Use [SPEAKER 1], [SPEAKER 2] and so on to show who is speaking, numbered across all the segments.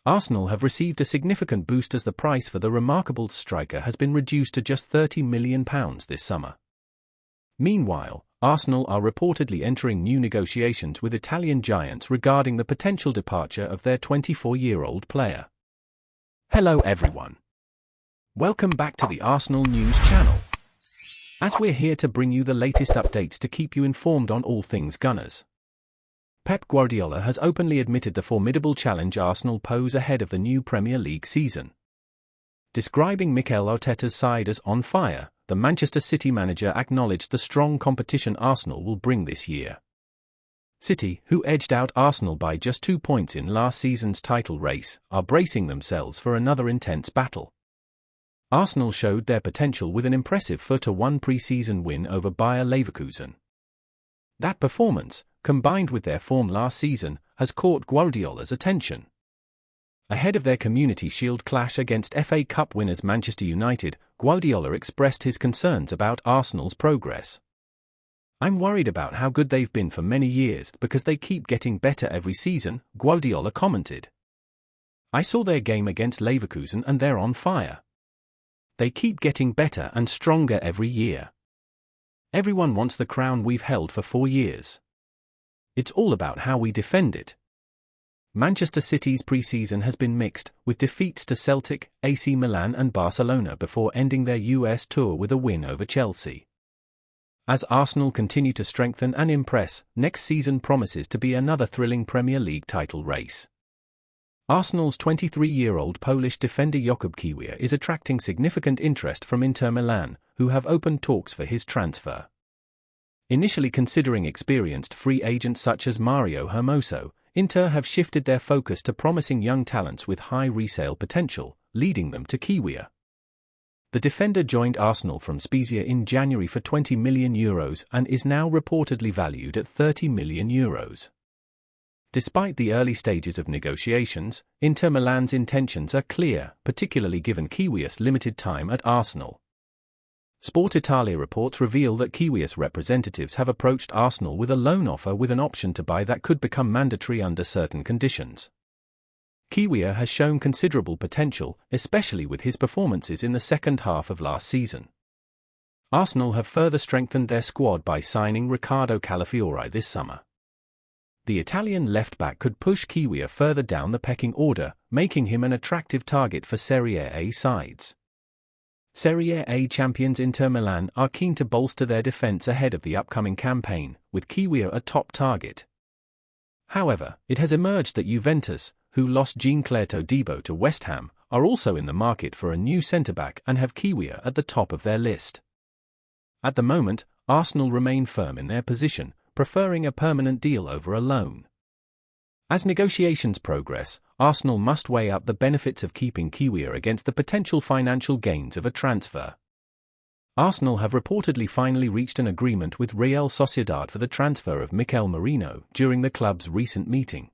[SPEAKER 1] Arsenal have received a significant boost as the price for the remarkable striker has been reduced to just £30 million this summer. Meanwhile, Arsenal are reportedly entering new negotiations with Italian giants regarding the potential departure of their 24-year-old player. Hello everyone. Welcome back to the Arsenal News channel. As we're here to bring you the latest updates to keep you informed on all things Gunners. Pep Guardiola has openly admitted the formidable challenge Arsenal pose ahead of the new Premier League season. Describing Mikel Arteta's side as on fire, the Manchester City manager acknowledged the strong competition Arsenal will bring this year. City, who edged out Arsenal by just 2 points in last season's title race, are bracing themselves for another intense battle. Arsenal showed their potential with an impressive 4-1 pre-season win over Bayer Leverkusen. That performance, combined with their form last season, has caught Guardiola's attention. Ahead of their Community Shield clash against FA Cup winners Manchester United, Guardiola expressed his concerns about Arsenal's progress. "I'm worried about how good they've been for many years because they keep getting better every season," Guardiola commented. "I saw their game against Leverkusen and they're on fire. They keep getting better and stronger every year. Everyone wants the crown we've held for 4 years. It's all about how we defend it." Manchester City's pre-season has been mixed, with defeats to Celtic, AC Milan and Barcelona before ending their US tour with a win over Chelsea. As Arsenal continue to strengthen and impress, next season promises to be another thrilling Premier League title race. Arsenal's 23-year-old Polish defender Jakub Kiwior is attracting significant interest from Inter Milan, who have opened talks for his transfer. Initially considering experienced free agents such as Mario Hermoso, Inter have shifted their focus to promising young talents with high resale potential, leading them to Kiwior. The defender joined Arsenal from Spezia in January for €20 million and is now reportedly valued at €30 million. Despite the early stages of negotiations, Inter Milan's intentions are clear, particularly given Kiwior's limited time at Arsenal. Sport Italia reports reveal that Kiwior's representatives have approached Arsenal with a loan offer with an option to buy that could become mandatory under certain conditions. Kiwior has shown considerable potential, especially with his performances in the second half of last season. Arsenal have further strengthened their squad by signing Riccardo Calafiori this summer. The Italian left-back could push Kiwior further down the pecking order, making him an attractive target for Serie A sides. Serie A champions Inter Milan are keen to bolster their defense ahead of the upcoming campaign, with Kiwior a top target. However, it has emerged that Juventus, who lost Giancarlo Todibo to West Ham, are also in the market for a new centre-back and have Kiwior at the top of their list. At the moment, Arsenal remain firm in their position, preferring a permanent deal over a loan. As negotiations progress, Arsenal must weigh up the benefits of keeping Kiwior against the potential financial gains of a transfer. Arsenal have reportedly finally reached an agreement with Real Sociedad for the transfer of Mikel Merino during the club's recent meeting.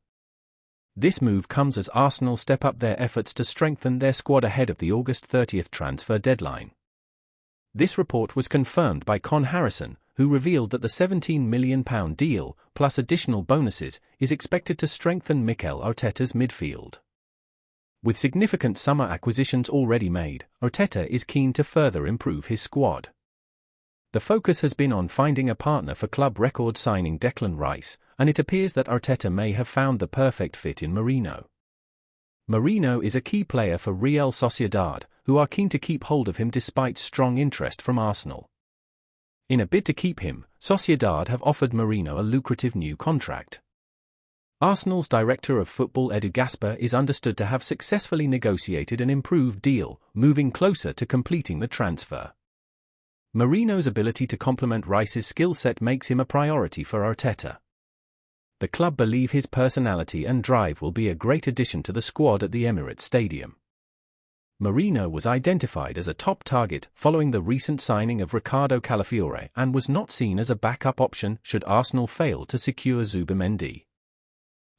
[SPEAKER 1] This move comes as Arsenal step up their efforts to strengthen their squad ahead of the August 30th transfer deadline. This report was confirmed by Con Harrison, who revealed that the £17 million deal, plus additional bonuses, is expected to strengthen Mikel Arteta's midfield. With significant summer acquisitions already made, Arteta is keen to further improve his squad. The focus has been on finding a partner for club record signing Declan Rice, and it appears that Arteta may have found the perfect fit in Merino. Merino is a key player for Real Sociedad, who are keen to keep hold of him despite strong interest from Arsenal. In a bid to keep him, Sociedad have offered Merino a lucrative new contract. Arsenal's director of football Edu Gaspar is understood to have successfully negotiated an improved deal, moving closer to completing the transfer. Merino's ability to complement Rice's skill set makes him a priority for Arteta. The club believe his personality and drive will be a great addition to the squad at the Emirates Stadium. Merino was identified as a top target following the recent signing of Riccardo Calafiori and was not seen as a backup option should Arsenal fail to secure Zubimendi.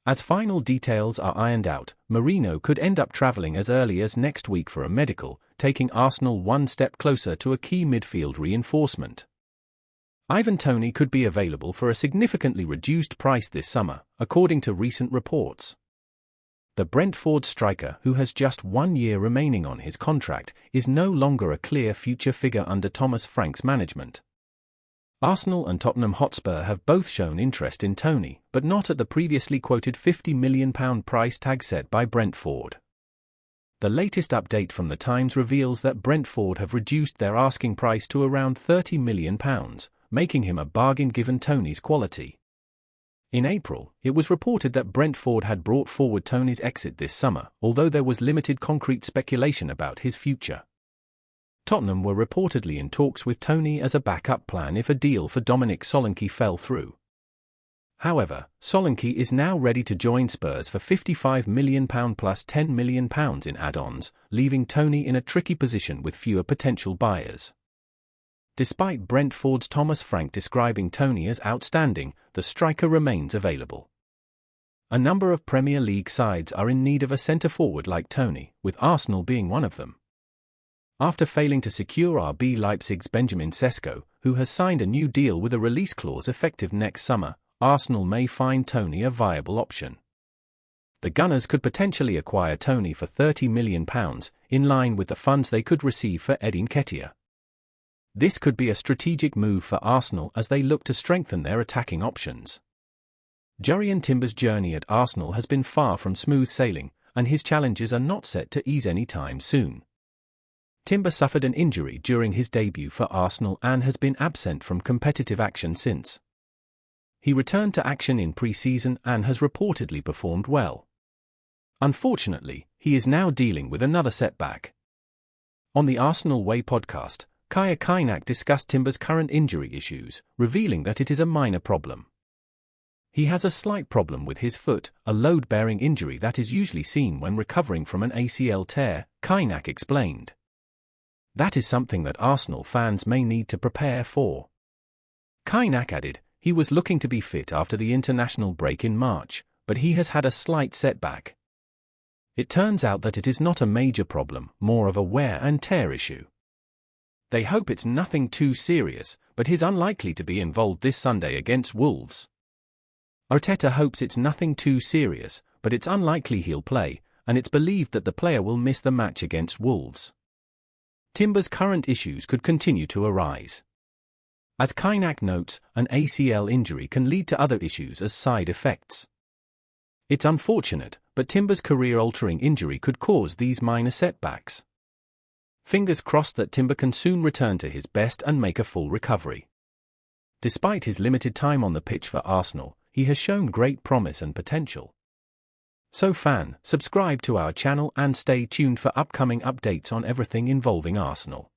[SPEAKER 1] As final details are ironed out, Merino could end up travelling as early as next week for a medical, taking Arsenal one step closer to a key midfield reinforcement. Ivan Toney could be available for a significantly reduced price this summer, according to recent reports. The Brentford striker, who has just 1 year remaining on his contract, is no longer a clear future figure under Thomas Frank's management. Arsenal and Tottenham Hotspur have both shown interest in Toney, but not at the previously quoted £50 million price tag set by Brentford. The latest update from The Times reveals that Brentford have reduced their asking price to around £30 million, making him a bargain given Toney's quality. In April, it was reported that Brentford had brought forward Toney's exit this summer, although there was limited concrete speculation about his future. Tottenham were reportedly in talks with Toney as a backup plan if a deal for Dominic Solanke fell through. However, Solanke is now ready to join Spurs for £55 million plus £10 million in add-ons, leaving Toney in a tricky position with fewer potential buyers. Despite Brentford's Thomas Frank describing Toney as outstanding, the striker remains available. A number of Premier League sides are in need of a centre-forward like Toney, with Arsenal being one of them. After failing to secure RB Leipzig's Benjamin Sesko, who has signed a new deal with a release clause effective next summer, Arsenal may find Toney a viable option. The Gunners could potentially acquire Toney for £30 million, in line with the funds they could receive for Eddie Nketiah. This could be a strategic move for Arsenal as they look to strengthen their attacking options. Jurrien Timber's journey at Arsenal has been far from smooth sailing, and his challenges are not set to ease any time soon. Timber suffered an injury during his debut for Arsenal and has been absent from competitive action since. He returned to action in pre-season and has reportedly performed well. Unfortunately, he is now dealing with another setback. On the Arsenal Way podcast, Kaya Kainak discussed Timber's current injury issues, revealing that it is a minor problem. He has a slight problem with his foot, a load-bearing injury that is usually seen when recovering from an ACL tear, Kainak explained. That is something that Arsenal fans may need to prepare for. Kainak added, he was looking to be fit after the international break in March, but he has had a slight setback. It turns out that it is not a major problem, more of a wear and tear issue. They hope it's nothing too serious, but he's unlikely to be involved this Sunday against Wolves. Arteta hopes it's nothing too serious, but it's unlikely he'll play, and it's believed that the player will miss the match against Wolves. Timber's current issues could continue to arise. As Kainak notes, an ACL injury can lead to other issues as side effects. It's unfortunate, but Timber's career-altering injury could cause these minor setbacks. Fingers crossed that Timber can soon return to his best and make a full recovery. Despite his limited time on the pitch for Arsenal, he has shown great promise and potential. So subscribe to our channel and stay tuned for upcoming updates on everything involving Arsenal.